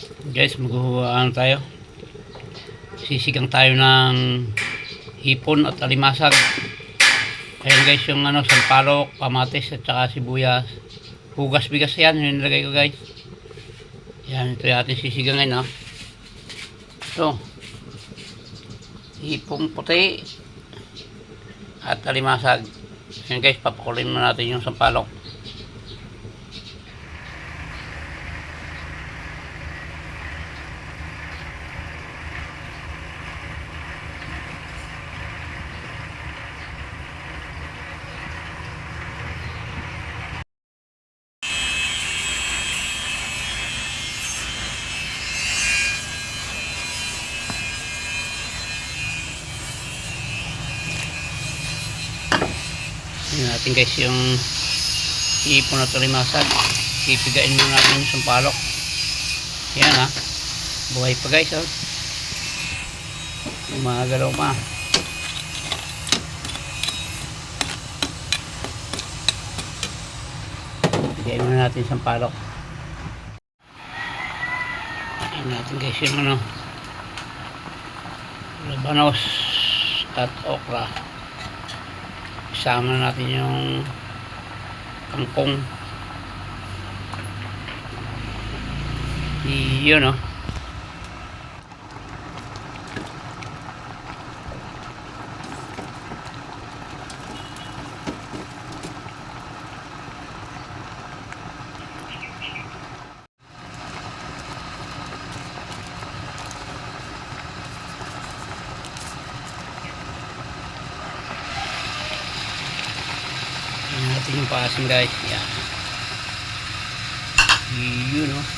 Guys, maghuhuwaan tayo. Sisigang tayo ng hipon at alimasag. Ayan guys, yung sampalok, kamatis at saka sibuyas. Hugas bigas yan, yung nilagay ko guys. Yan, ito yung ating sisigangin, no? Ito. Hipong puti at alimasag. Ayan guys, papakulin mo natin yung sampalok. Ayan natin guys yung hipon at alimasag. Pipigain mo natin yung sampalok. Ayan ha. Buhay pa guys, oh. Umagalaw pa. Pipigain mo natin yung sampalok. Ayan natin guys yung labanos at okra. Isama natin yung kangkong. Yun, no? Ayan natin yung paasin guys. Yan. Yun, no?